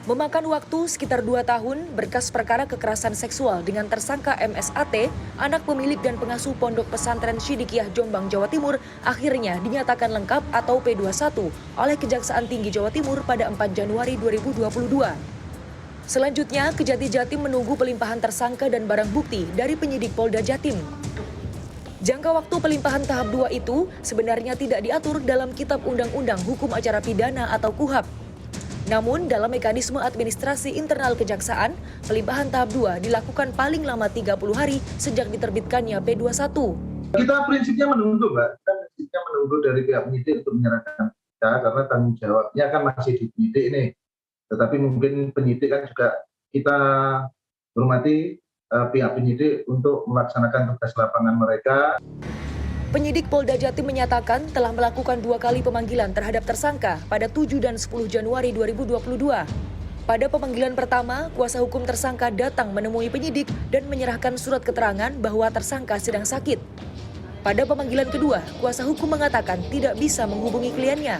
Memakan waktu sekitar 2 tahun, berkas perkara kekerasan seksual dengan tersangka MSAT, anak pemilik dan pengasuh Pondok Pesantren Syidikiyah Jombang, Jawa Timur, akhirnya dinyatakan lengkap atau P21 oleh Kejaksaan Tinggi Jawa Timur pada 4 Januari 2022. Selanjutnya, Kejati Jatim menunggu pelimpahan tersangka dan barang bukti dari penyidik Polda Jatim. Jangka waktu pelimpahan tahap 2 itu sebenarnya tidak diatur dalam Kitab Undang-Undang Hukum Acara Pidana atau KUHAP. Namun, dalam mekanisme administrasi internal Kejaksaan, pelimpahan tahap 2 dilakukan paling lama 30 hari sejak diterbitkannya P21. Kita prinsipnya menunggu, Mbak. Kita prinsipnya menunggu dari pihak penyidik untuk menyerahkan kita, karena tanggung jawabnya kan masih di penyidik ini. Tetapi mungkin penyidik kan juga kita hormati pihak penyidik untuk melaksanakan tugas lapangan mereka. Penyidik Polda Jatim menyatakan telah melakukan 2 kali pemanggilan terhadap tersangka pada 7 dan 10 Januari 2022. Pada pemanggilan pertama, kuasa hukum tersangka datang menemui penyidik dan menyerahkan surat keterangan bahwa tersangka sedang sakit. Pada pemanggilan kedua, kuasa hukum mengatakan tidak bisa menghubungi kliennya.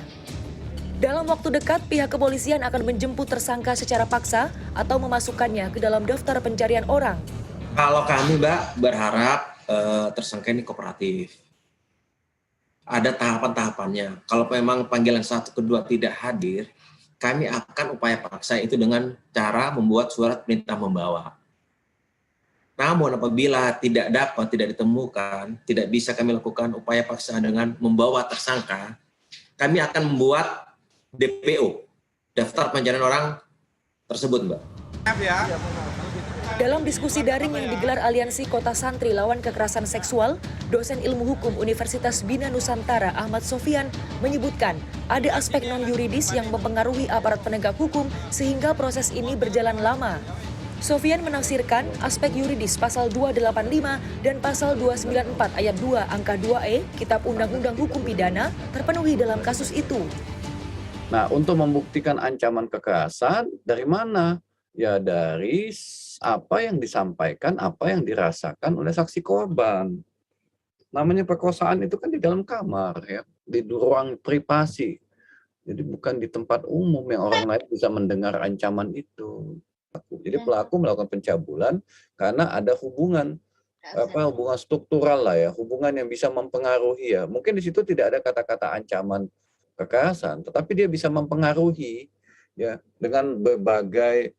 Dalam waktu dekat, pihak kepolisian akan menjemput tersangka secara paksa atau memasukkannya ke dalam daftar pencarian orang. Kalau kami, Mbak, berharap tersangka ini kooperatif. Ada tahapan-tahapannya. Kalau memang panggilan 1, kedua tidak hadir, kami akan upaya paksa itu dengan cara membuat surat perintah membawa. Namun apabila tidak dapat, tidak ditemukan, tidak bisa kami lakukan upaya paksa dengan membawa tersangka, kami akan membuat DPO, daftar pencarian orang tersebut, Mbak. Dalam diskusi daring yang digelar Aliansi Kota Santri Lawan Kekerasan Seksual, dosen ilmu hukum Universitas Bina Nusantara Ahmad Sofyan menyebutkan ada aspek non-yuridis yang mempengaruhi aparat penegak hukum sehingga proses ini berjalan lama. Sofyan menafsirkan aspek yuridis pasal 285 dan pasal 294 ayat 2 angka 2E Kitab Undang-Undang Hukum Pidana terpenuhi dalam kasus itu. Nah, untuk membuktikan ancaman kekerasan dari mana? Ya dari apa yang disampaikan, apa yang dirasakan oleh saksi korban. Namanya perkosaan itu kan di dalam kamar, ya, di ruang privasi. Jadi bukan di tempat umum yang orang lain bisa mendengar ancaman itu. Jadi pelaku melakukan pencabulan karena ada hubungan hubungan struktural lah ya, hubungan yang bisa mempengaruhi ya. Mungkin di situ tidak ada kata-kata ancaman kekerasan, tetapi dia bisa mempengaruhi ya dengan berbagai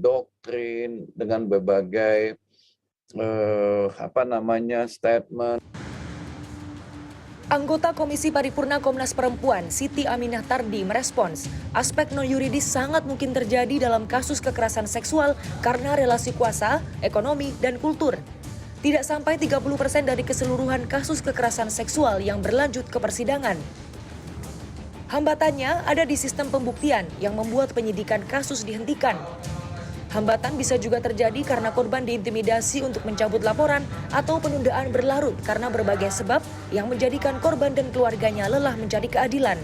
doktrin, dengan berbagai statement. Anggota Komisi Paripurna Komnas Perempuan Siti Aminah Tardi merespons, aspek non-yuridis sangat mungkin terjadi dalam kasus kekerasan seksual karena relasi kuasa, ekonomi, dan kultur. Tidak sampai 30% dari keseluruhan kasus kekerasan seksual yang berlanjut ke persidangan. Hambatannya ada di sistem pembuktian yang membuat penyidikan kasus dihentikan. Hambatan bisa juga terjadi karena korban diintimidasi untuk mencabut laporan atau penundaan berlarut karena berbagai sebab yang menjadikan korban dan keluarganya lelah mencari keadilan.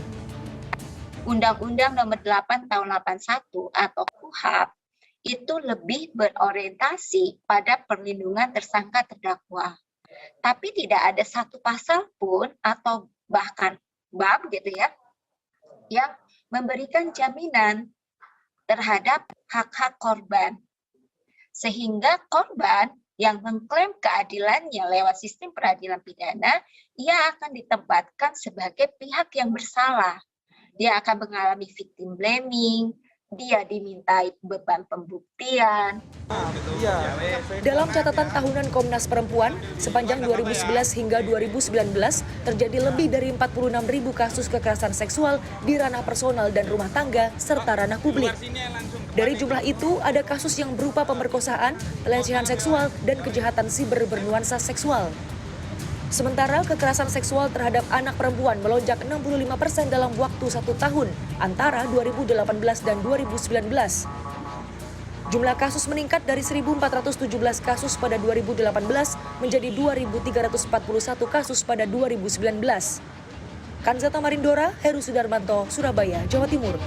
Undang-Undang Nomor 8 Tahun 81 atau KUHAP itu lebih berorientasi pada perlindungan tersangka terdakwa. Tapi tidak ada satu pasal pun atau bahkan bab gitu ya yang memberikan jaminan terhadap hak-hak korban. Sehingga korban yang mengklaim keadilannya lewat sistem peradilan pidana, ia akan ditempatkan sebagai pihak yang bersalah. Dia akan mengalami victim blaming, dia dimintai beban pembuktian. Dalam catatan tahunan Komnas Perempuan, sepanjang 2011 hingga 2019 terjadi lebih dari 46.000 kasus kekerasan seksual di ranah personal dan rumah tangga serta ranah publik. Dari jumlah itu, ada kasus yang berupa pemerkosaan, pelecehan seksual, dan kejahatan siber bernuansa seksual. Sementara kekerasan seksual terhadap anak perempuan melonjak 65% dalam waktu 1 tahun antara 2018 dan 2019. Jumlah kasus meningkat dari 1.417 kasus pada 2018 menjadi 2.341 kasus pada 2019. Kanzata Marindora, Heru Sudarmanto, Surabaya, Jawa Timur.